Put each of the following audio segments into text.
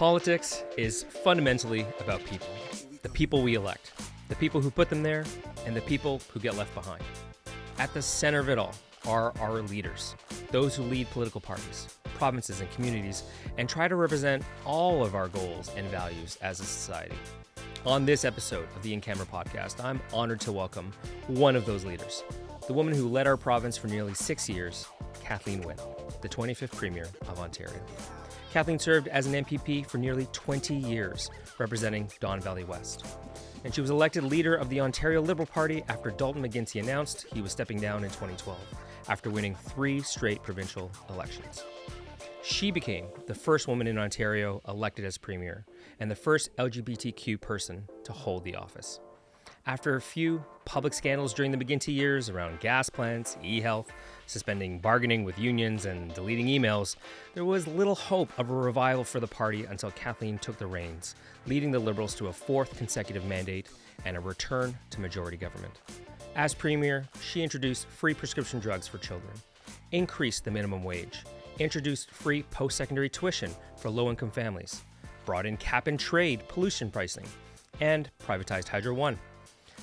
Politics is fundamentally about people. The people we elect, the people who put them there, and the people who get left behind. At the center of it all are our leaders, those who lead political parties, provinces, and communities, and try to represent all of our goals and values as a society. On this episode of the In Camera podcast, I'm honored to welcome one of those leaders, the woman who led our province for nearly 6 years, Kathleen Wynne, the 25th Premier of Ontario. Kathleen served as an MPP for nearly 20 years, representing Don Valley West. And she was elected leader of the Ontario Liberal Party after Dalton McGuinty announced he was stepping down in 2012, after winning 3 straight provincial elections. She became the first woman in Ontario elected as Premier, and the first LGBTQ person to hold the office. After a few public scandals during the McGuinty years around gas plants, e-health, suspending bargaining with unions, and deleting emails, there was little hope of a revival for the party until Kathleen took the reins, leading the Liberals to a 4th consecutive mandate and a return to majority government. As Premier, she introduced free prescription drugs for children, increased the minimum wage, introduced free post-secondary tuition for low-income families, brought in cap-and-trade pollution pricing, and privatized Hydro One.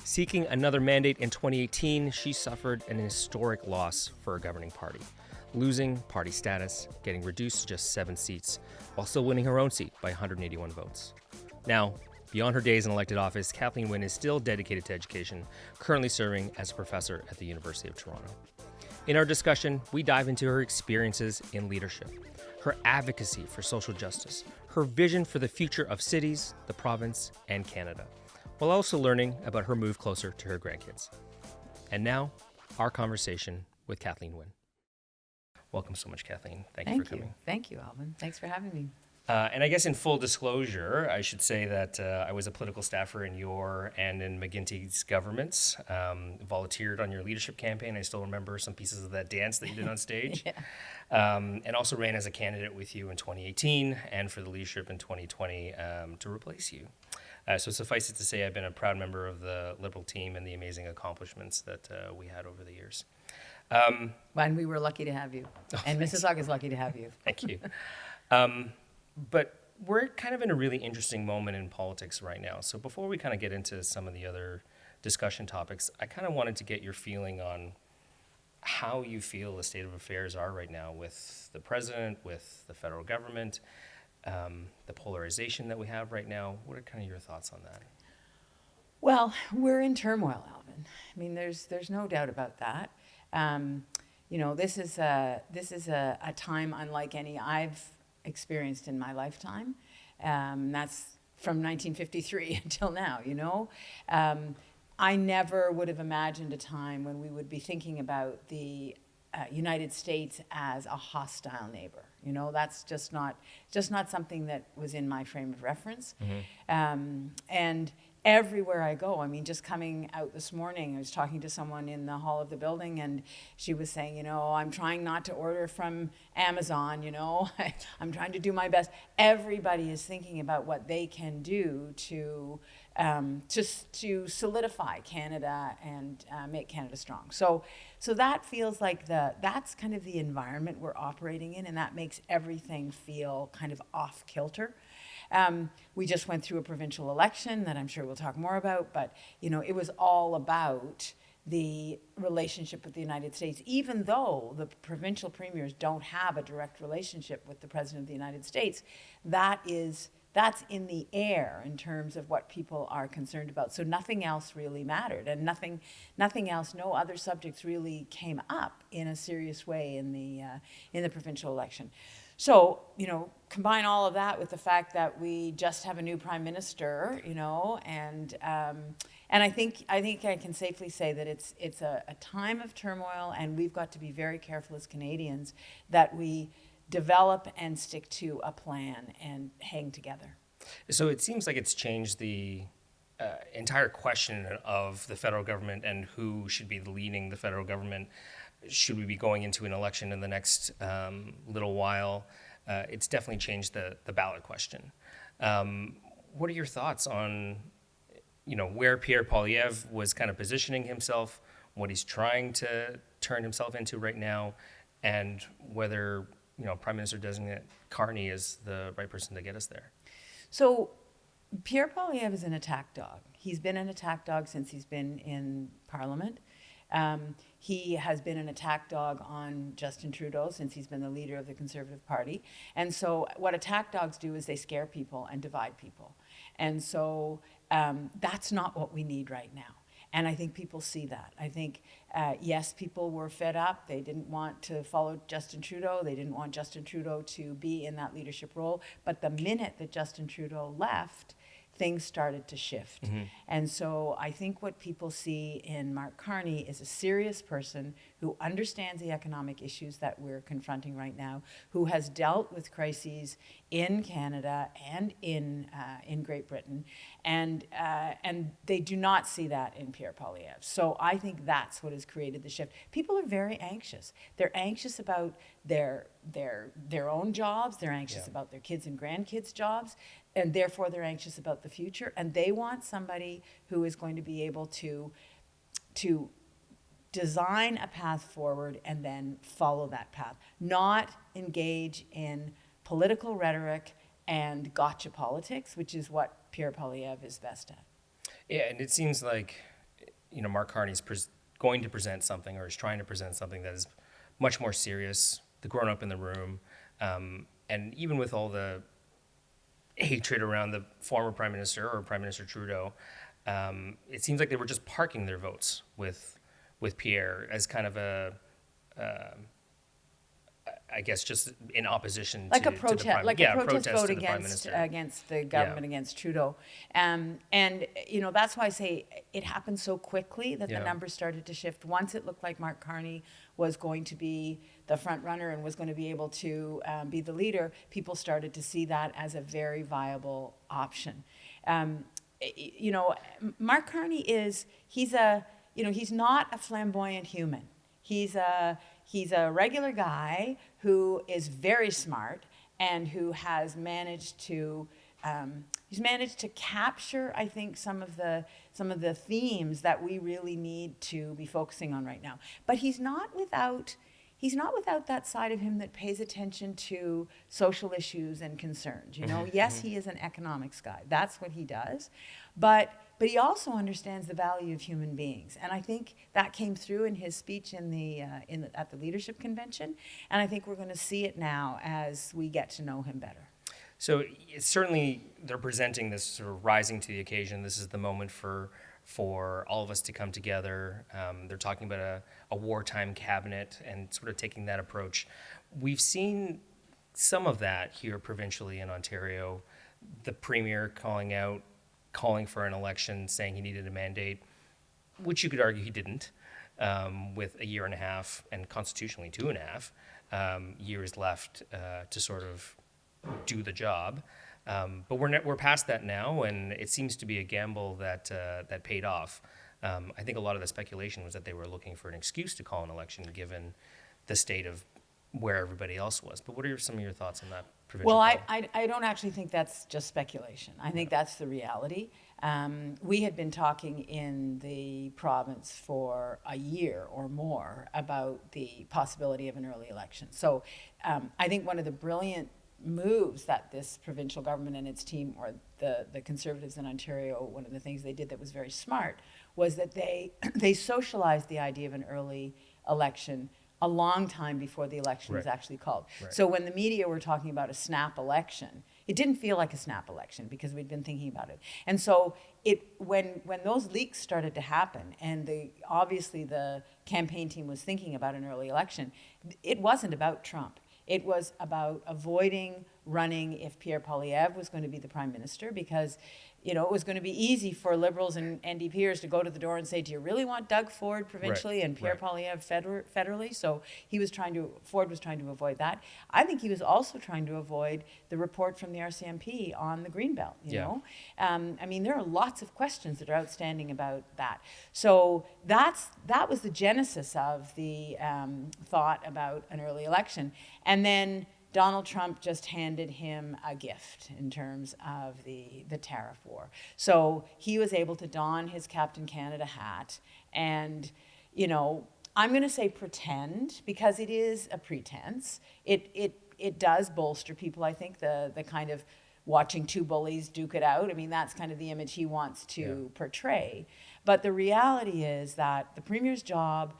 Seeking another mandate in 2018, she suffered an historic loss for her governing party, losing party status, getting reduced to just 7 seats, while still winning her own seat by 181 votes. Now, beyond her days in elected office, Kathleen Wynne is still dedicated to education, currently serving as a professor at the University of Toronto. In our discussion, we dive into her experiences in leadership, her advocacy for social justice, her vision for the future of cities, the province, and Canada, while also learning about her move closer to her grandkids. And now, our conversation with Kathleen Wynne. Welcome so much, Kathleen. Thank you for coming. Thank you, Alvin. Thanks for having me. And I guess in full disclosure, I should say that I was a political staffer in your and in McGuinty's governments, volunteered on your leadership campaign. I still remember some pieces of that dance that you did on stage. Yeah. And also ran as a candidate with you in 2018 and for the leadership in 2020 to replace you. So suffice it to say, I've been a proud member of the Liberal team and the amazing accomplishments that we had over the years. And we were lucky to have you. And Mississauga is lucky to have you. Thank you. But we're kind of in a really interesting moment in politics right now. So before we kind of get into some of the other discussion topics, I kind of wanted to get your feeling on how you feel the state of affairs are right now with the president, with the federal government, the polarization that we have right now. What are kind of your thoughts on that? Well, we're in turmoil, Alvin. I mean, there's no doubt about that. This is a time unlike any I've experienced in my lifetime. That's from 1953 until now, I never would have imagined a time when we would be thinking about the United States as a hostile neighbor. That's just not something that was in my frame of reference. Mm-hmm. And everywhere I go, just coming out this morning, I was talking to someone in the hall of the building, and she was saying, I'm trying not to order from Amazon, I'm trying to do my best. Everybody is thinking about what they can do to solidify Canada and make Canada strong. So that feels like that's kind of the environment we're operating in, and that makes everything feel kind of off kilter. We just went through a provincial election that I'm sure we'll talk more about, but it was all about the relationship with the United States, even though the provincial premiers don't have a direct relationship with the President of the United States. That's in the air in terms of what people are concerned about. So nothing else really mattered, and nothing else, no other subjects really came up in a serious way in the provincial election. So, combine all of that with the fact that we just have a new prime minister, and I think I can safely say that it's a time of turmoil, and we've got to be very careful as Canadians that we develop and stick to a plan and hang together. So it seems like it's changed the entire question of the federal government and who should be leading the federal government. Should we be going into an election in the next little while? It's definitely changed the ballot question. What are your thoughts on, where Pierre Poilievre was kind of positioning himself, what he's trying to turn himself into right now, and whether Prime Minister designate Carney is the right person to get us there? So Pierre Poilievre is an attack dog. He's been an attack dog since he's been in Parliament. He has been an attack dog on Justin Trudeau since he's been the leader of the Conservative Party. And so what attack dogs do is they scare people and divide people. And so that's not what we need right now. And I think people see that. I think, yes, people were fed up. They didn't want to follow Justin Trudeau. They didn't want Justin Trudeau to be in that leadership role. But the minute that Justin Trudeau left, things started to shift. Mm-hmm. And so I think what people see in Mark Carney is a serious person who understands the economic issues that we're confronting right now, who has dealt with crises in Canada and in Great Britain, and they do not see that in Pierre Poilievre. So I think that's what has created the shift. People are very anxious. They're anxious about their own jobs. They're anxious about their kids' and grandkids' jobs, and therefore they're anxious about the future. And they want somebody who is going to be able to design a path forward and then follow that path, not engage in political rhetoric and gotcha politics, which is what Pierre Poilievre is best at. Yeah, and it seems like, Mark Carney's going to present something, or is trying to present something that is much more serious, the grown-up in the room, and even with all the hatred around the former Prime Minister or Prime Minister Trudeau, it seems like they were just parking their votes with Pierre as kind of I guess just in opposition like to a protest, to the Prime, like yeah, a protest vote to the Prime Minister. against the government, against Trudeau, and that's why I say it happened so quickly that the numbers started to shift. Once it looked like Mark Carney was going to be the front runner and was going to be able to be the leader, people started to see that as a very viable option. Mark Carney he's not a flamboyant human. He's a regular guy who is very smart and who has managed to capture, I think, some of the themes that we really need to be focusing on right now. But he's not without that side of him that pays attention to social issues and concerns. Yes, he is an economics guy. That's what he does. But he also understands the value of human beings. And I think that came through in his speech at the leadership convention. And I think we're going to see it now as we get to know him better. So it's certainly they're presenting this sort of rising to the occasion. This is the moment for all of us to come together. They're talking about a wartime cabinet and sort of taking that approach. We've seen some of that here provincially in Ontario. The Premier calling for an election, saying he needed a mandate, which you could argue he didn't, with a year and a half and constitutionally 2.5 years left to sort of do the job. But we're past that now, and it seems to be a gamble that paid off. I think a lot of the speculation was that they were looking for an excuse to call an election given the state of where everybody else was. But what are some of your thoughts on that provincial Well, call? I don't actually think that's just speculation. I think that's the reality. We had been talking in the province for a year or more about the possibility of an early election. So I think one of the brilliant moves that this provincial government and its team, or the Conservatives in Ontario, one of the things they did that was very smart was that they socialized the idea of an early election a long time before the election was actually called. Right. So when the media were talking about a snap election, it didn't feel like a snap election because we'd been thinking about it. And so when those leaks started to happen, and obviously the campaign team was thinking about an early election, it wasn't about Trump. It was about avoiding running if Pierre Poilievre was going to be the Prime Minister, because it was going to be easy for Liberals and NDPers to go to the door and say, do you really want Doug Ford provincially and Pierre Poilievre federally? So Ford was trying to avoid that. I think he was also trying to avoid the report from the RCMP on the Greenbelt, you know? I mean, there are lots of questions that are outstanding about that. So that was the genesis of the thought about an early election. And then Donald Trump just handed him a gift in terms of the tariff war. So he was able to don his Captain Canada hat and, I'm going to say pretend, because it is a pretense. It does bolster people, I think, the kind of watching two bullies duke it out. I mean, that's kind of the image he wants to portray. But the reality is that the premier's job,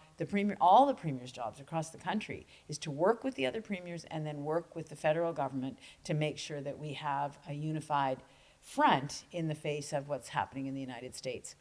all the premier's jobs across the country, is to work with the other premiers and then work with the federal government to make sure that we have a unified front in the face of what's happening in the United States.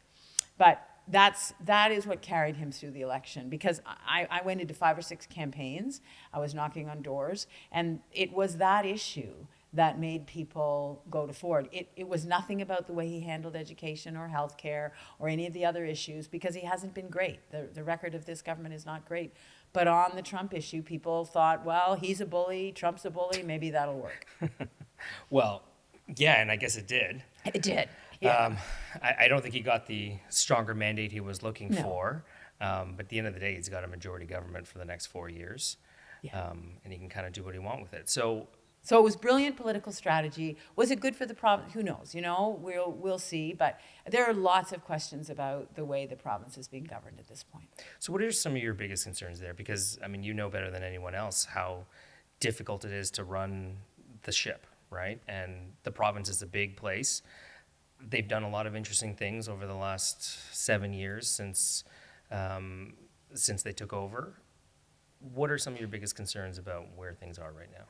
But that is what carried him through the election, because I went into 5 or 6 campaigns. I was knocking on doors, and it was that issue that made people go to Ford. It was nothing about the way he handled education or healthcare or any of the other issues, because he hasn't been great. The record of this government is not great. But on the Trump issue, people thought, well, he's a bully, Trump's a bully, maybe that'll work. Well, yeah, and I guess it did. It did. Yeah. I don't think he got the stronger mandate he was looking for. But at the end of the day, he's got a majority government for the next 4 years. And he can kind of do what he wants with it. So it was brilliant political strategy. Was it good for the province? Who knows? We'll see. But there are lots of questions about the way the province is being governed at this point. So what are some of your biggest concerns there? Because, I mean, you know better than anyone else how difficult it is to run the ship, right? And the province is a big place. They've done a lot of interesting things over the last 7 years since they took over. What are some of your biggest concerns about where things are right now?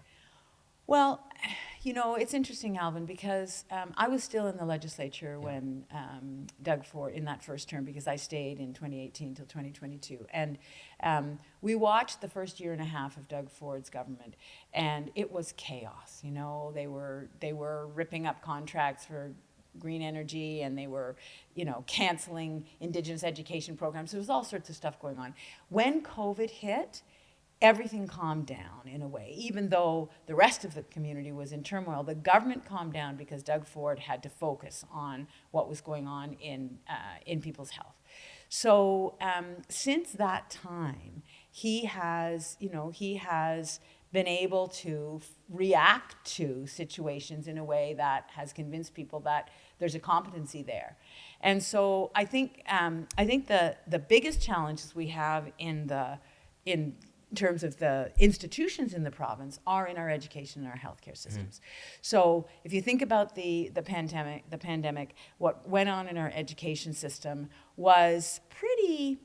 Well, it's interesting, Alvin, because I was still in the legislature when Doug Ford, in that first term, because I stayed in 2018 till 2022. And we watched the first year and a half of Doug Ford's government, and it was chaos. They were ripping up contracts for green energy, and they were, canceling Indigenous education programs. There was all sorts of stuff going on. When COVID hit, everything calmed down in a way. Even though the rest of the community was in turmoil, the government calmed down because Doug Ford had to focus on what was going on in people's health. So since that time, he has been able to react to situations in a way that has convinced people that there's a competency there. And so I think the biggest challenges we have in terms of the institutions in the province are in our education and our healthcare systems. So if you think about the pandemic, what went on in our education system was pretty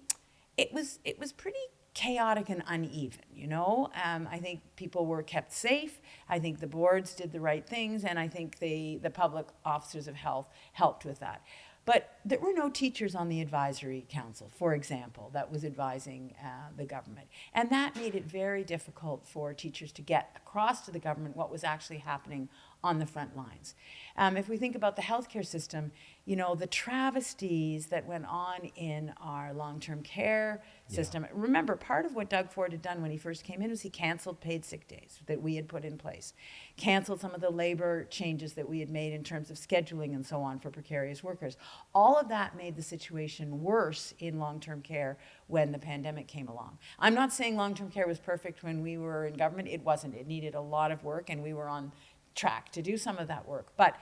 chaotic and uneven, I think people were kept safe. I think the boards did the right things, and I think the public officers of health helped with that. But there were no teachers on the advisory council, for example, that was advising the government. And that made it very difficult for teachers to get across to the government what was actually happening on the front lines. If we think about the healthcare system, the travesties that went on in our long-term care system. Remember, part of what Doug Ford had done when he first came in was he canceled paid sick days that we had put in place, canceled some of the labor changes that we had made in terms of scheduling and so on for precarious workers. All of that made the situation worse in long-term care when the pandemic came along. I'm not saying long-term care was perfect when we were in government. It wasn't. It needed a lot of work, and we were on track to do some of that work. But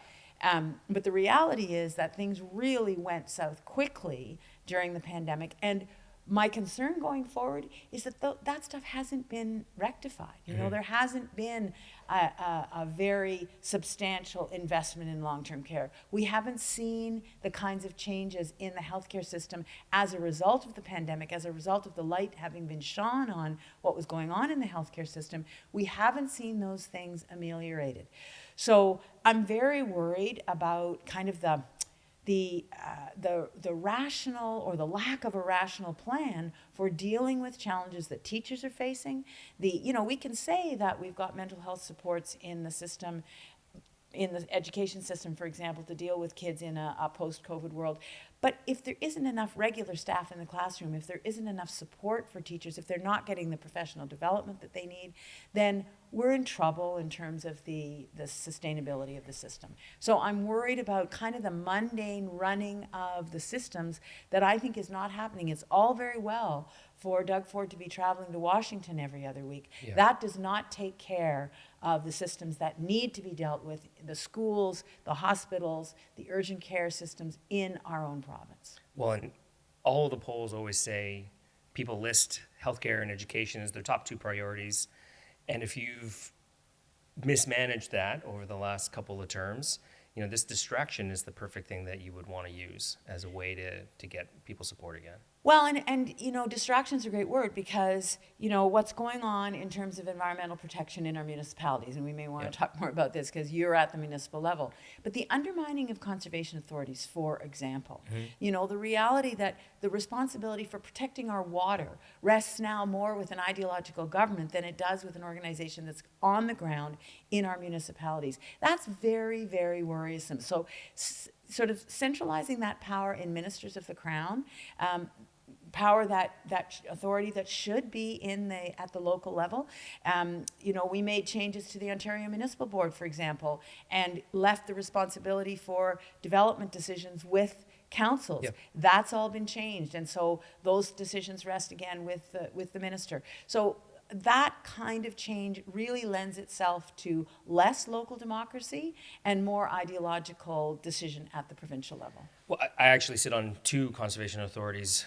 the reality is that things really went south quickly during the pandemic. And my concern going forward is that that stuff hasn't been rectified. There hasn't been a very substantial investment in long-term care. We haven't seen the kinds of changes in the healthcare system as a result of the pandemic, as a result of the light having been shone on what was going on in the healthcare system. We haven't seen those things ameliorated. So I'm very worried about kind of the rational or the lack of a rational plan for dealing with challenges that teachers are facing. We can say that we've got mental health supports in the system, in the education system, for example, to deal with kids in a post-COVID world. But if there isn't enough regular staff in the classroom, if there isn't enough support for teachers, if they're not getting the professional development that they need, then we're in trouble in terms of the sustainability of the system. So I'm worried about kind of the mundane running of the systems that I think is not happening. It's all very well for Doug Ford to be traveling to Washington every other week. Yeah. That does not take care of the systems that need to be dealt with, the schools, the hospitals, the urgent care systems in our own province. Well, and all the polls always say people list healthcare and education as their top 2 priorities. And if you've mismanaged that over the last couple of terms. This distraction is the perfect thing that you would want to use as a way to get people support again. Well, and distraction's a great word because, what's going on in terms of environmental protection in our municipalities, and we may want to talk more about this because you're at the municipal level, but the undermining of conservation authorities, for example, the reality that the responsibility for protecting our water rests now more with an ideological government than it does with an organization that's on the ground in our municipalities. That's very, very worrisome. So sort of centralizing that power in ministers of the Crown, power that authority that should be at the local level. We made changes to the Ontario Municipal Board, for example, and left the responsibility for development decisions with councils. Yep. That's all been changed, and so those decisions rest again with the minister. So that kind of change really lends itself to less local democracy and more ideological decision at the provincial level. Well, I actually sit on 2 conservation authorities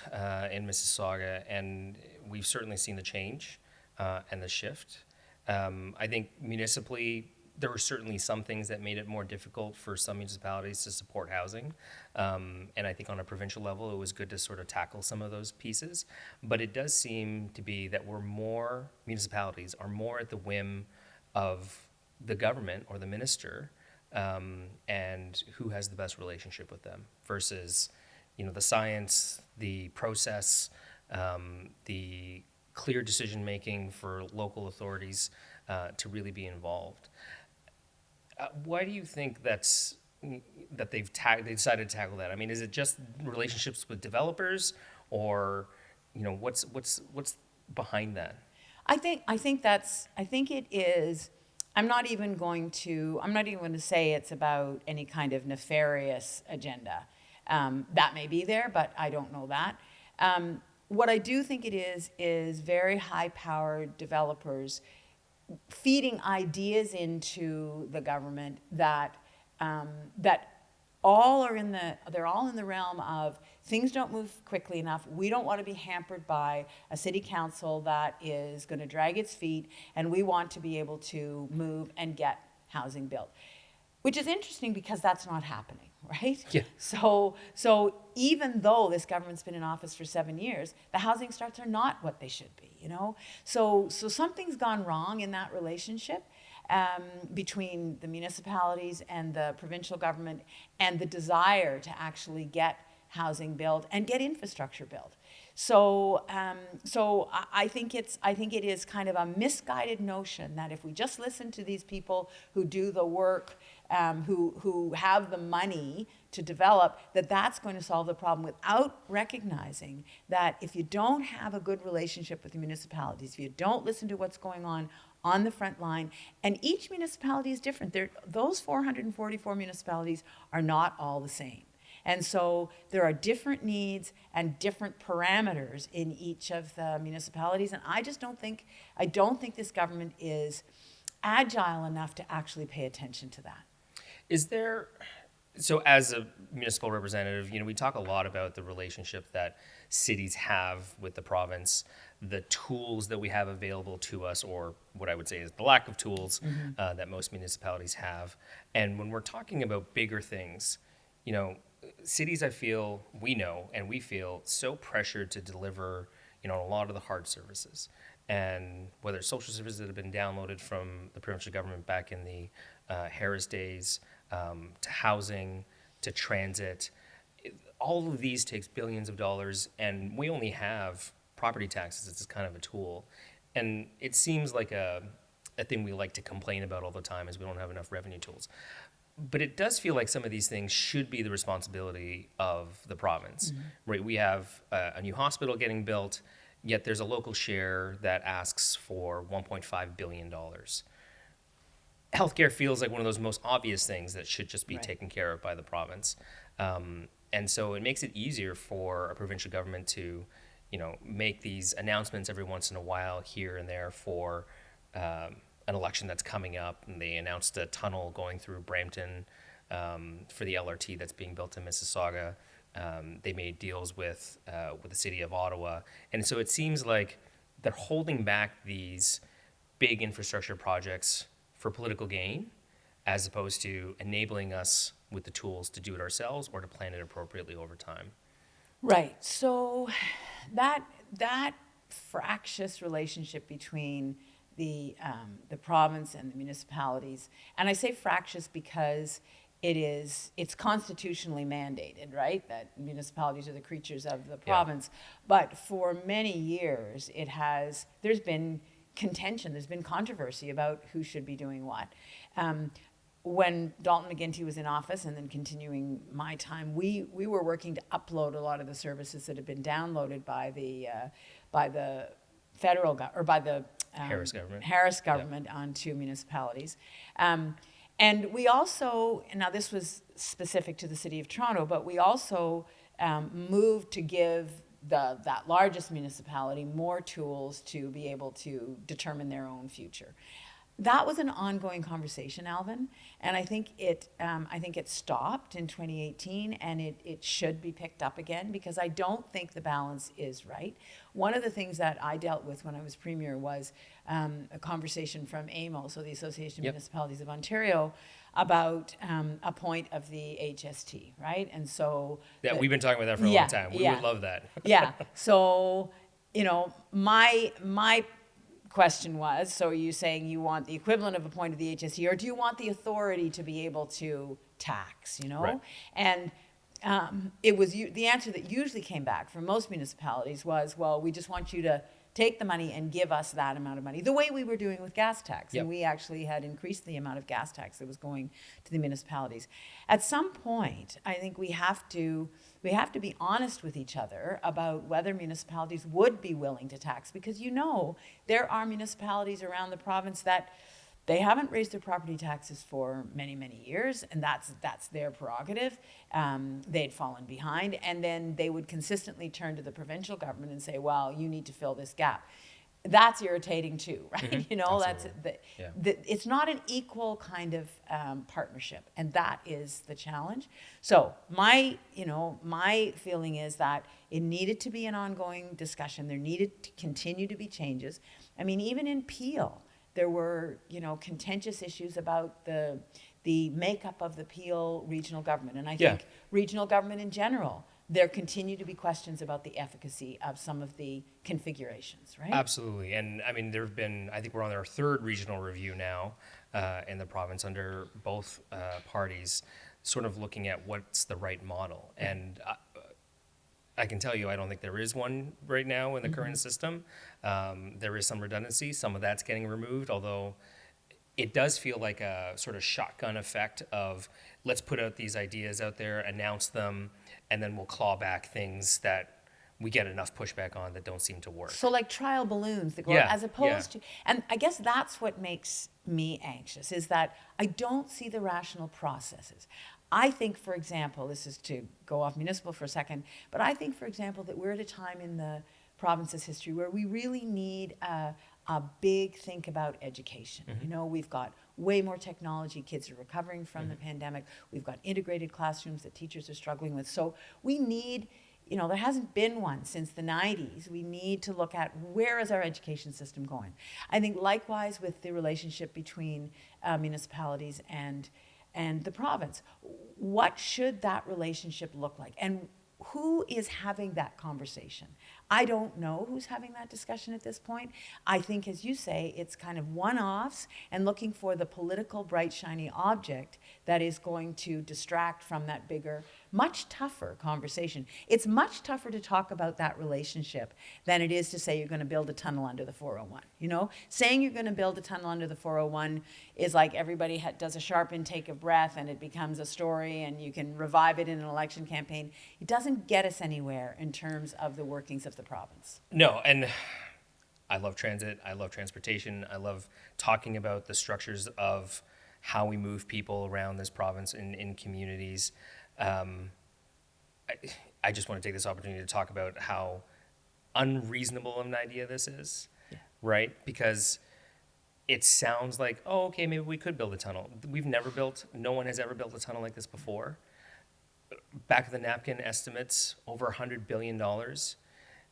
in Mississauga, and we've certainly seen the change and the shift. I think municipally, there were certainly some things that made it more difficult for some municipalities to support housing. And I think on a provincial level, it was good to sort of tackle some of those pieces. But it does seem to be that municipalities are more at the whim of the government or the minister, and who has the best relationship with them versus, the science, the process, the clear decision-making for local authorities to really be involved. Why do you think that they decided to tackle that? I mean, is it just relationships with developers, or what's behind that? I think it is. I'm not even going to say it's about any kind of nefarious agenda. That may be there, but I don't know that. What I do think it is very high-powered developers feeding ideas into the government that all are they're all in the realm of things don't move quickly enough. We don't want to be hampered by a city council that is going to drag its feet, and we want to be able to move and get housing built. Which is interesting because that's not happening, right? Yeah. So even though this government's been in office for 7 years, the housing starts are not what they should be, So something's gone wrong in that relationship between the municipalities and the provincial government and the desire to actually get housing built and get infrastructure built. So I think it is kind of a misguided notion that if we just listen to these people who do the work, who have the money to develop, that's going to solve the problem, without recognizing that if you don't have a good relationship with the municipalities, if you don't listen to what's going on the front line, and each municipality is different. Those 444 municipalities are not all the same. And so there are different needs and different parameters in each of the municipalities. And I don't think this government is agile enough to actually pay attention to that. So as a municipal representative, we talk a lot about the relationship that cities have with the province, the tools that we have available to us, or what I would say is the lack of tools that most municipalities have. And when we're talking about bigger things, cities, I feel, we feel so pressured to deliver, a lot of the hard services. And whether it's social services that have been downloaded from the provincial government back in the Harris days, to housing, to transit, all of these takes billions of dollars, and we only have property taxes as kind of a tool. And it seems like a thing we like to complain about all the time is we don't have enough revenue tools. But it does feel like some of these things should be the responsibility of the province, right? We have a new hospital getting built, yet there's a local share that asks for $1.5 billion. Healthcare feels like one of those most obvious things that should just be taken care of by the province. And so it makes it easier for a provincial government to, make these announcements every once in a while here and there for an election that's coming up, and they announced a tunnel going through Brampton for the LRT that's being built in Mississauga. They made deals with the city of Ottawa, and so it seems like they're holding back these big infrastructure projects for political gain, as opposed to enabling us with the tools to do it ourselves or to plan it appropriately over time. Right. So that fractious relationship between the province and the municipalities, and I say fractious because it's constitutionally mandated, right? That municipalities are the creatures of the province. But for many years, there's been contention, there's been controversy about who should be doing what. When Dalton McGuinty was in office, and then continuing my time, we were working to upload a lot of the services that had been downloaded by the federal or by the Harris government onto municipalities. And we also, now this was specific to the City of Toronto, but we also moved to give that largest municipality more tools to be able to determine their own future. That was an ongoing conversation, Alvin, and I think it stopped in 2018, and it should be picked up again, because I don't think the balance is right. One of the things that I dealt with when I was Premier was a conversation from AMO, so the Association of Municipalities of Ontario, about a point of the HST, right? And so we've been talking about that for a long time. We would love that. So, my question was, so are you saying you want the equivalent of a point of the HST, or do you want the authority to be able to tax, Right. And it was the answer that usually came back from most municipalities was, well, we just want you to take the money and give us that amount of money, the way we were doing with gas tax. And we actually had increased the amount of gas tax that was going to the municipalities. At some point, I think we have to be honest with each other about whether municipalities would be willing to tax, because there are municipalities around the province that they haven't raised their property taxes for many, many years, and that's their prerogative. They'd fallen behind, and then they would consistently turn to the provincial government and say, well, you need to fill this gap. That's irritating too, right? It's not an equal kind of partnership, and that is the challenge. So my feeling is that it needed to be an ongoing discussion. There needed to continue to be changes. I mean, even in Peel, there were, contentious issues about the makeup of the Peel regional government. And I think regional government in general, there continue to be questions about the efficacy of some of the configurations, right? Absolutely. And I mean, I think we're on our third regional review now in the province under both parties, sort of looking at what's the right model. And I can tell you, I don't think there is one right now in the current system. There is some redundancy. Some of that's getting removed, although it does feel like a sort of shotgun effect of, let's put out these ideas out there, announce them, and then we'll claw back things that we get enough pushback on that don't seem to work. So like trial balloons that go out, as opposed to, and I guess that's what makes me anxious, is that I don't see the rational processes. I think, for example, this is to go off municipal for a second, but I think, for example, that we're at a time in the province's history where we really need a big think about education. We've got way more technology. Kids are recovering from the pandemic. We've got integrated classrooms that teachers are struggling with. So we need, there hasn't been one since the 90s. We need to look at, where is our education system going? I think likewise with the relationship between municipalities and the province. What should that relationship look like? And who is having that conversation? I don't know who's having that discussion at this point. I think, as you say, it's kind of one-offs and looking for the political, bright, shiny object that is going to distract from that bigger, much tougher conversation. It's much tougher to talk about that relationship than it is to say you're going to build a tunnel under the 401. Saying you're going to build a tunnel under the 401 is like everybody does a sharp intake of breath and it becomes a story and you can revive it in an election campaign. It doesn't get us anywhere in terms of the workings of the province. No, and I love transit. I love transportation. I love talking about the structures of how we move people around this province in communities. I just want to take this opportunity to talk about how unreasonable of an idea this is, right? Because it sounds like, oh, okay, maybe we could build a tunnel. No one has ever built a tunnel like this before. Back of the napkin estimates, over $100 billion.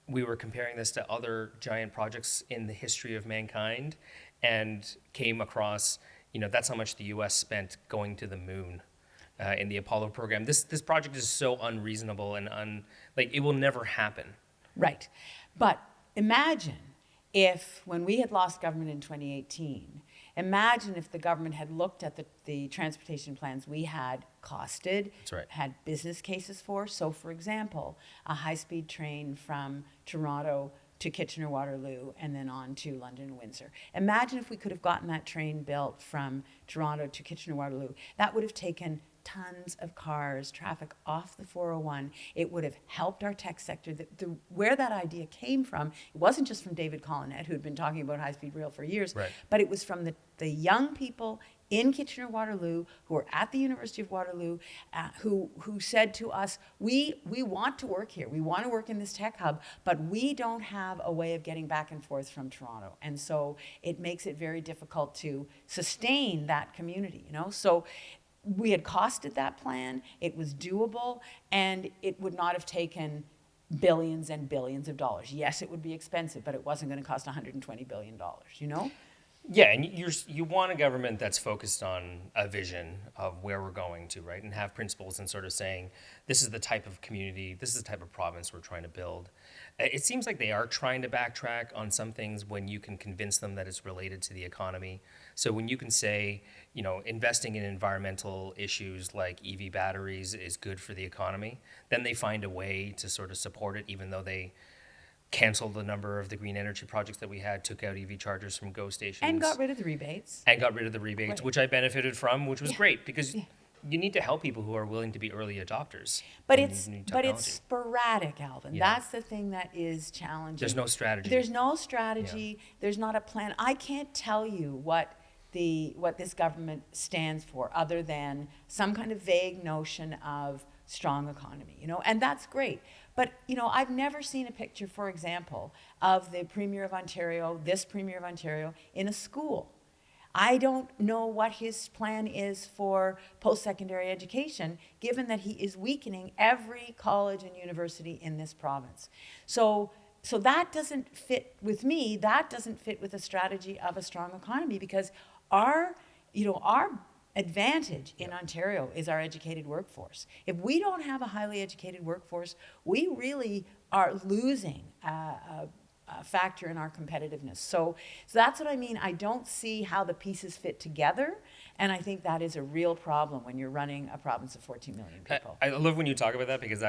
We were comparing this to other giant projects in the history of mankind and came across, That's how much the U.S. spent going to the moon in the Apollo program. This project is so unreasonable and it will never happen. Right. But imagine if, when we had lost government in 2018, imagine if the government had looked at the transportation plans we had costed, That's right. had business cases for. So, for example, a high-speed train from Toronto to Kitchener-Waterloo and then on to London and Windsor. Imagine if we could have gotten that train built from Toronto to Kitchener-Waterloo. That would have taken tons of cars, traffic off the 401. It would have helped our tech sector. Where that idea came from, it wasn't just from David Collinet, who had been talking about high-speed rail for years, right. but it was from the young people in Kitchener-Waterloo who were at the University of Waterloo, who said to us, we want to work here. We want to work in this tech hub, but we don't have a way of getting back and forth from Toronto. And so it makes it very difficult to sustain that community, So we had costed that plan, it was doable, and it would not have taken billions and billions of dollars. Yes, it would be expensive, but it wasn't going to cost $120 billion, Yeah, and you want a government that's focused on a vision of where we're going to, right? And have principles and sort of saying, this is the type of community, this is the type of province we're trying to build. It seems like they are trying to backtrack on some things when you can convince them that it's related to the economy. So when you can say, investing in environmental issues like EV batteries is good for the economy, then they find a way to sort of support it, even though they canceled a number of the green energy projects that we had, took out EV chargers from GO stations. And got rid of the rebates. Right. Which I benefited from, which was great, because you need to help people who are willing to be early adopters. But it's sporadic, Alvin. Yeah. That's the thing that is challenging. There's no strategy. Yeah. There's not a plan. I can't tell you what this government stands for other than some kind of vague notion of strong economy, and that's great. But, I've never seen a picture, for example, of the Premier of Ontario, in a school. I don't know what his plan is for post-secondary education, given that he is weakening every college and university in this province. So that doesn't fit with me. That doesn't fit with the strategy of a strong economy, because our advantage in Ontario is our educated workforce. If we don't have a highly educated workforce, we really are losing a factor in our competitiveness. So that's what I mean. I don't see how the pieces fit together, and I think that is a real problem when you're running a province of 14 million people. I love when you talk about that, because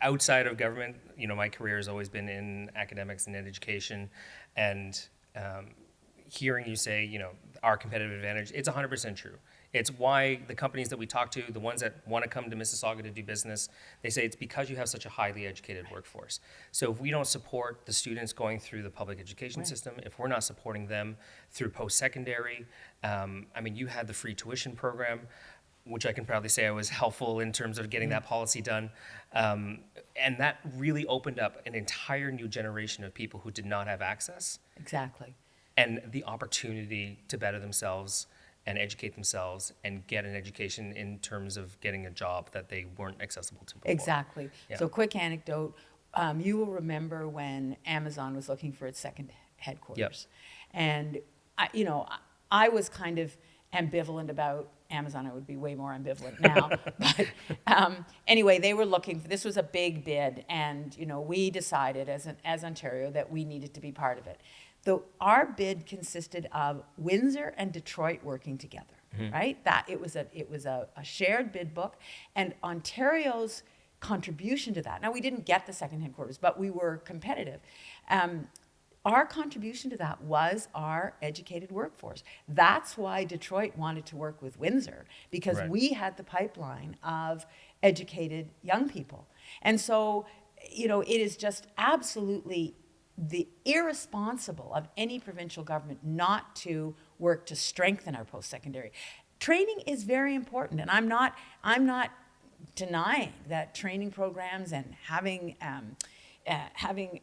outside of government, my career has always been in academics and in education, and hearing you say, our competitive advantage, it's 100% true. It's why the companies that we talk to, the ones that want to come to Mississauga to do business, they say it's because you have such a highly educated workforce. So if we don't support the students going through the public education system, if we're not supporting them through post-secondary, you had the free tuition program, which I can proudly say I was helpful in terms of getting that policy done. And that really opened up an entire new generation of people who did not have access. Exactly. And the opportunity to better themselves and educate themselves and get an education in terms of getting a job that they weren't accessible to before. Exactly. Yeah. So quick anecdote, you will remember when Amazon was looking for its second headquarters. Yep. And, I was kind of ambivalent about Amazon. I would be way more ambivalent now. But anyway, they were looking for, this was a big bid, and, we decided as Ontario that we needed to be part of it. Our bid consisted of Windsor and Detroit working together, right? That it was a shared bid book, and Ontario's contribution to that. Now, we didn't get the second headquarters, but we were competitive. Our contribution to that was our educated workforce. That's why Detroit wanted to work with Windsor, because we had the pipeline of educated young people. And so, it is just absolutely the irresponsible of any provincial government not to work to strengthen our post-secondary. Training is very important, and I'm not denying that training programs and having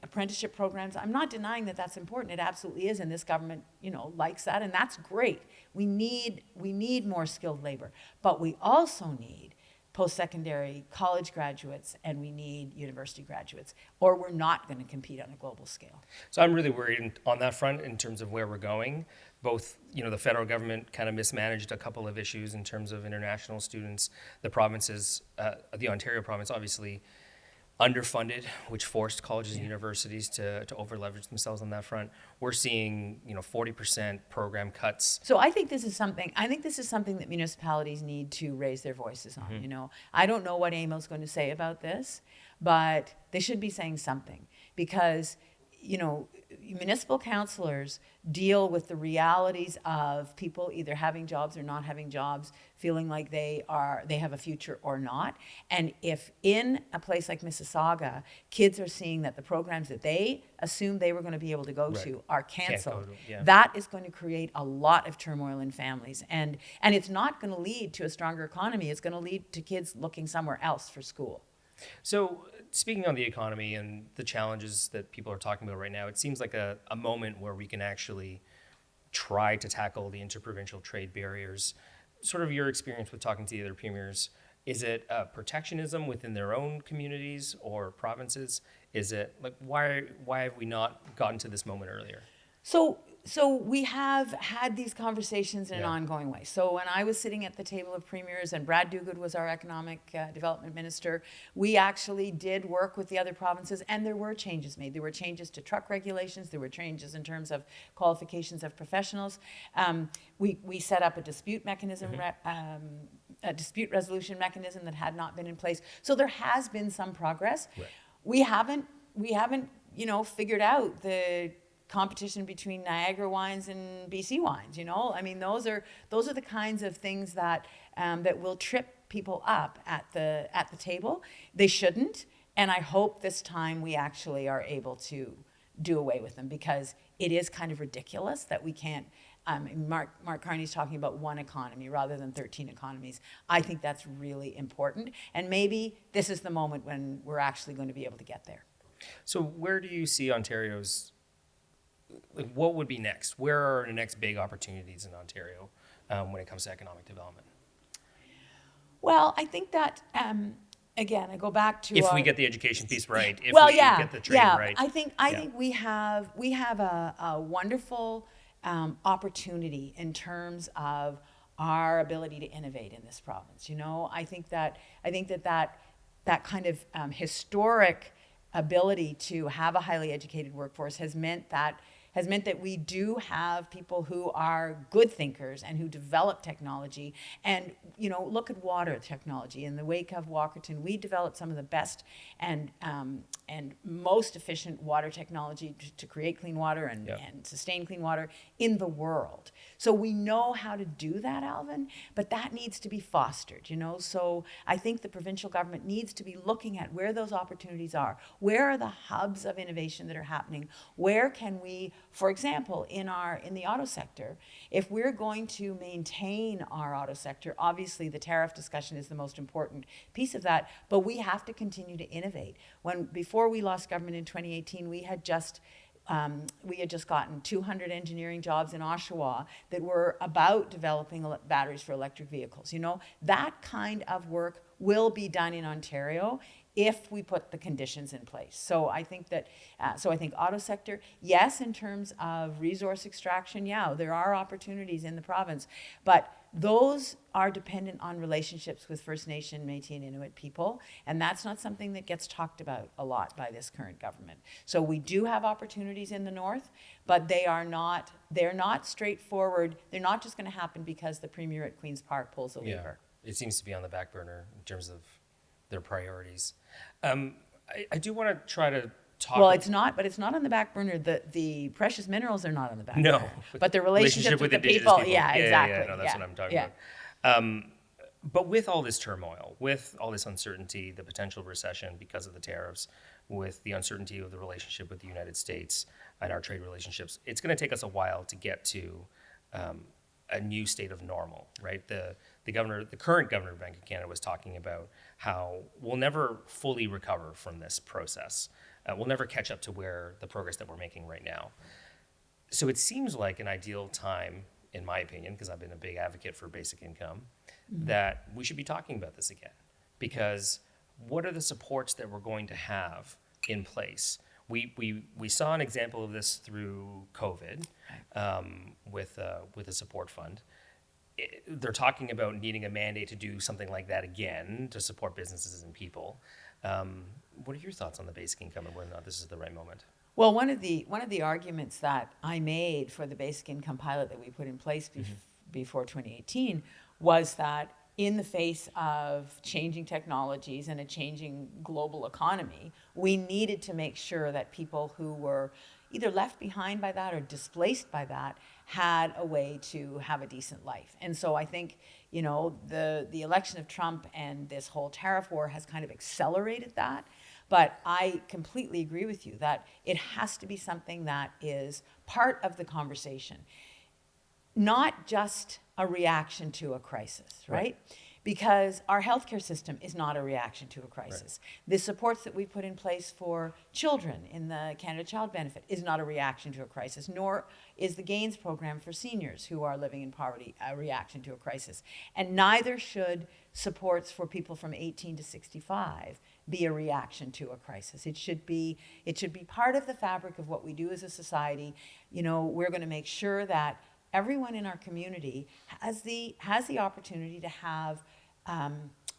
apprenticeship programs, I'm not denying that that's important. It absolutely is, and this government, likes that, and that's great. We need more skilled labor, but we also need post-secondary college graduates, and we need university graduates, or we're not going to compete on a global scale. So I'm really worried on that front in terms of where we're going. Both, the federal government kind of mismanaged a couple of issues in terms of international students. The provinces, the Ontario province, obviously underfunded, which forced colleges and universities to over-leverage themselves on that front. We're seeing, 40% program cuts. So I think this is something that municipalities need to raise their voices on. I don't know what Emil's going to say about this, but they should be saying something, because municipal councillors deal with the realities of people either having jobs or not having jobs, feeling like they have a future or not. And if in a place like Mississauga, kids are seeing that the programs that they assumed they were going to be able to go to are canceled, that is going to create a lot of turmoil in families. And it's not going to lead to a stronger economy. It's going to lead to kids looking somewhere else for school. So speaking on the economy and the challenges that people are talking about right now, it seems like a moment where we can actually try to tackle the interprovincial trade barriers. Sort of your experience with talking to the other premiers, is it protectionism within their own communities or provinces? Is it like, why have we not gotten to this moment earlier? So we have had these conversations in an ongoing way. So when I was sitting at the table of premiers and Brad Dougod was our economic development minister, we actually did work with the other provinces, and there were changes made. There were changes to truck regulations. There were changes in terms of qualifications of professionals. We set up a dispute mechanism, a dispute resolution mechanism that had not been in place. So there has been some progress. Right. We haven't figured out the competition between Niagara wines and BC wines. I mean, those are the kinds of things that that will trip people up at the table. They shouldn't, and I hope this time we actually are able to do away with them, because it is kind of ridiculous that we can't. Mark Carney's talking about one economy rather than 13 economies. I think that's really important, and maybe this is the moment when we're actually going to be able to get there. So where do you see Ontario's, what would be next? Where are the next big opportunities in Ontario when it comes to economic development? Well, I think that, again, I go back to if we get the education piece right, if we get the trade right. I think we have a wonderful opportunity in terms of our ability to innovate in this province. I think that kind of historic ability to have a highly educated workforce has meant that we do have people who are good thinkers and who develop technology. And look at water technology. In the wake of Walkerton, we developed some of the best and most efficient water technology to create clean water and sustain clean water in the world. So we know how to do that, Alvin, but that needs to be fostered. So I think the provincial government needs to be looking at where those opportunities are. Where are the hubs of innovation that are happening? Where can we, for example, in the auto sector, if we're going to maintain our auto sector, obviously the tariff discussion is the most important piece of that, but we have to continue to innovate. Before we lost government in 2018, we had just gotten 200 engineering jobs in Oshawa that were about developing batteries for electric vehicles. That kind of work will be done in Ontario if we put the conditions in place. So I think auto sector, yes, in terms of resource extraction, there are opportunities in the province, but those are dependent on relationships with First Nation, Métis, and Inuit people, and that's not something that gets talked about a lot by this current government. So we do have opportunities in the north, but they're not straightforward. They're not just going to happen because the premier at Queen's Park pulls a lever. It seems to be on the back burner in terms of their priorities. I do want to try to talk. Well, it's not on the back burner. The precious minerals are not on the back burner. But the relationship with the people. Yeah, exactly. No, that's what I'm talking about. But with all this turmoil, with all this uncertainty, the potential recession because of the tariffs, with the uncertainty of the relationship with the United States and our trade relationships, it's going to take us a while to get to a new state of normal, right? The current governor of Bank of Canada was talking about how we'll never fully recover from this process. We'll never catch up to where the progress that we're making right now. So it seems like an ideal time, in my opinion, because I've been a big advocate for basic income, that we should be talking about this again. because what are the supports that we're going to have in place? We saw an example of this through COVID with a support fund. They're talking about needing a mandate to do something like that again to support businesses and people. What are your thoughts on the basic income and whether or not this is the right moment? Well, one of the arguments that I made for the basic income pilot that we put in place before 2018 was that in the face of changing technologies and a changing global economy, we needed to make sure that people who were either left behind by that or displaced by that had a way to have a decent life. And so I think, the election of Trump and this whole tariff war has kind of accelerated that. But I completely agree with you that it has to be something that is part of the conversation, not just a reaction to a crisis, right? Because our healthcare system is not a reaction to a crisis. Right. The supports that we put in place for children in the Canada Child Benefit is not a reaction to a crisis, nor is the Gains program for seniors who are living in poverty a reaction to a crisis. And neither should supports for people from 18 to 65 be a reaction to a crisis. It should be part of the fabric of what we do as a society. We're going to make sure that everyone in our community has the opportunity to have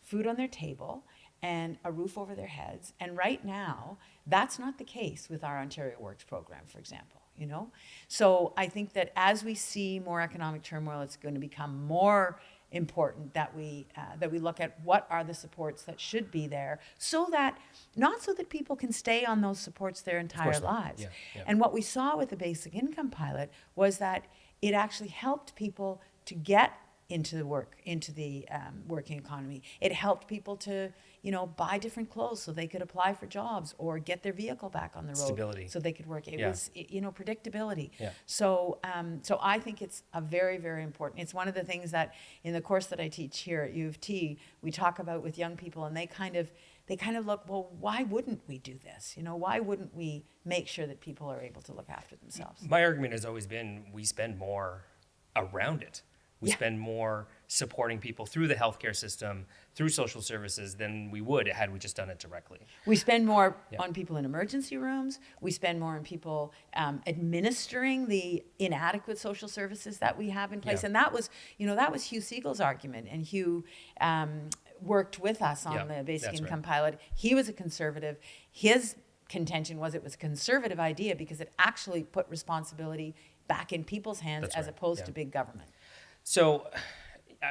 food on their table and a roof over their heads. And right now, that's not the case with our Ontario Works program, for example. So I think that as we see more economic turmoil, it's going to become more important that we look at what are the supports that should be there, so that people can stay on those supports their entire lives. Yeah. And what we saw with the basic income pilot was that it actually helped people to get into the working economy. It helped people to, buy different clothes so they could apply for jobs or get their vehicle back on the road. Stability. So they could work. It was, predictability. Yeah. So I think it's a very, very important. It's one of the things that in the course that I teach here at U of T, we talk about with young people, and they kind of look, well, why wouldn't we do this? Why wouldn't we make sure that people are able to look after themselves? My argument has always been we spend more around it. We spend more supporting people through the healthcare system, through social services, than we would had we just done it directly. We spend more on people in emergency rooms. We spend more on people administering the inadequate social services that we have in place. Yeah. And that was Hugh Siegel's argument. And Hugh worked with us on the basic income pilot. He was a conservative. His contention was it was a conservative idea because it actually put responsibility back in people's hands as opposed to big government. So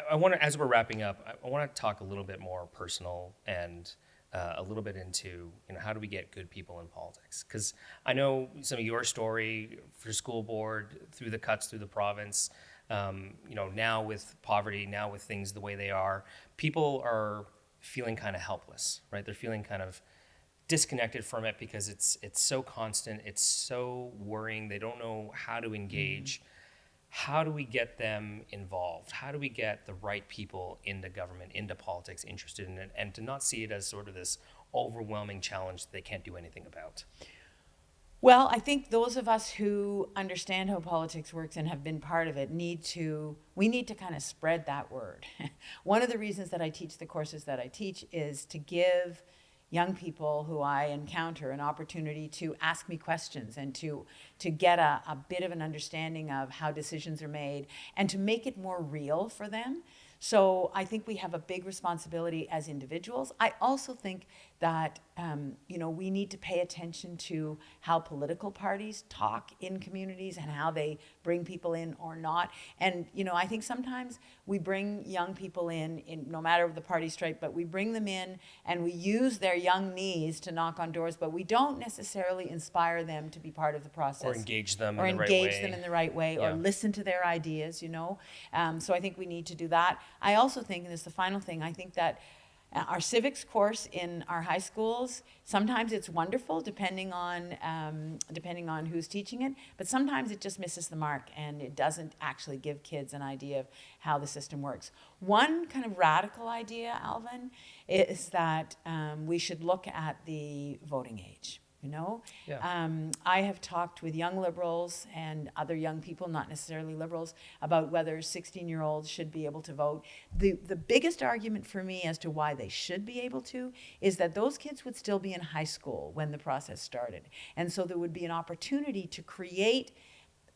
I want to, as we're wrapping up, I want to talk a little bit more personal and a little bit into, how do we get good people in politics? Because I know some of your story for school board, through the cuts through the province, now with poverty, now with things the way they are, people are feeling kind of helpless, right? They're feeling kind of disconnected from it because it's so constant, it's so worrying, they don't know how to engage. How do we get them involved? How do we get the right people into government, into politics, interested in it, and to not see it as sort of this overwhelming challenge that they can't do anything about? Well, I think those of us who understand how politics works and have been part of it need to kind of spread that word. One of the reasons that I teach the courses that I teach is to give young people who I encounter an opportunity to ask me questions and to get a bit of an understanding of how decisions are made and to make it more real for them. So I think we have a big responsibility as individuals. I also think that we need to pay attention to how political parties talk in communities and how they bring people in or not. And I think sometimes we bring young people in no matter the party stripe, but we bring them in and we use their young knees to knock on doors, but we don't necessarily inspire them to be part of the process. Or engage them in the right way. Or listen to their ideas, So I think we need to do that. I also think, and this is the final thing, I think that our civics course in our high schools, sometimes it's wonderful depending on who's teaching it, but sometimes it just misses the mark and it doesn't actually give kids an idea of how the system works. One kind of radical idea, Alvin, is that we should look at the voting age. you know? Yeah. I have talked with young liberals and other young people, not necessarily liberals, about whether 16-year-olds should be able to vote. The biggest argument for me as to why they should be able to is that those kids would still be in high school when the process started. And so there would be an opportunity to create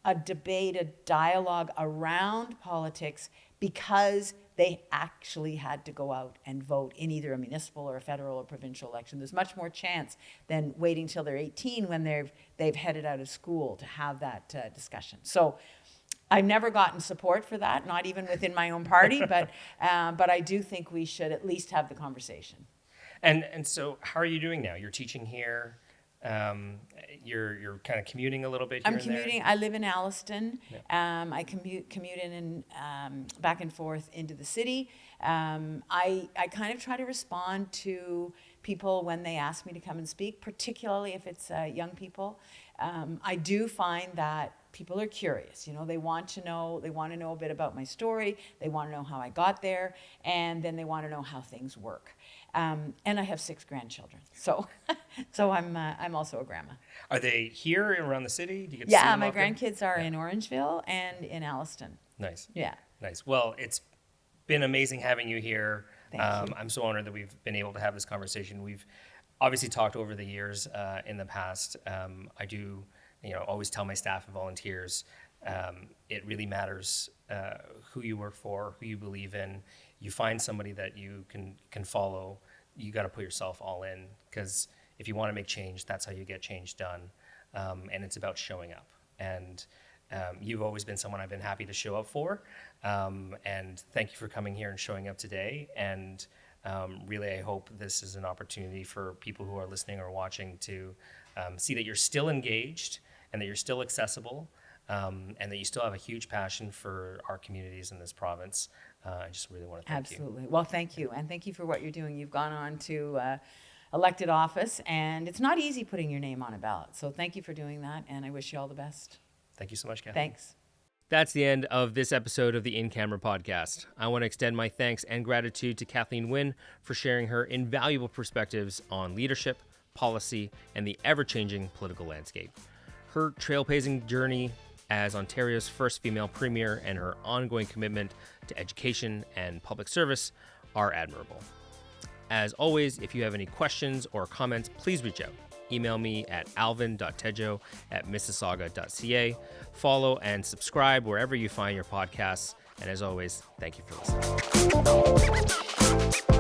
a debate, a dialogue around politics because they actually had to go out and vote in either a municipal or a federal or provincial election. There's much more chance than waiting till they're 18 when they've headed out of school to have that discussion. So I've never gotten support for that, not even within my own party, but I do think we should at least have the conversation. And so how are you doing now? You're teaching here. You're kind of commuting a little bit here I'm and there? commuting. I live in Alliston. I commute in and back and forth into the city. I kind of try to respond to people when they ask me to come and speak, particularly if it's young people. I do find that people are curious. You know, they want to know a bit about my story. They want to know how I got there, and then they want to know how things work. And I have 6 grandchildren, so I'm also a grandma. Are they here around the city? Do you get to see them my often? grandkids are in Orangeville and in Alliston. Nice. Yeah. Nice. Well, it's been amazing having you here. Thank you. I'm so honored that we've been able to have this conversation. We've obviously talked over the years in the past. I do, always tell my staff and volunteers, it really matters who you work for, who you believe in. You find somebody that you can follow. You got to put yourself all in, because if you want to make change, that's how you get change done. And it's about showing up. And you've always been someone I've been happy to show up for. And thank you for coming here and showing up today. And really, I hope this is an opportunity for people who are listening or watching to see that you're still engaged and that you're still accessible, and that you still have a huge passion for our communities in this province. I just really want to thank you. Absolutely. Well, thank you. And thank you for what you're doing. You've gone on to elected office, and it's not easy putting your name on a ballot. So thank you for doing that, and I wish you all the best. Thank you so much, Kathleen. Thanks. That's the end of this episode of the In Camera Podcast. I want to extend my thanks and gratitude to Kathleen Wynne for sharing her invaluable perspectives on leadership, policy, and the ever-changing political landscape. Her trailblazing journey as Ontario's first female premier and her ongoing commitment to education and public service are admirable. As always, if you have any questions or comments, please reach out. Email me at alvin.tedjo@mississauga.ca. Follow and subscribe wherever you find your podcasts. And as always, thank you for listening.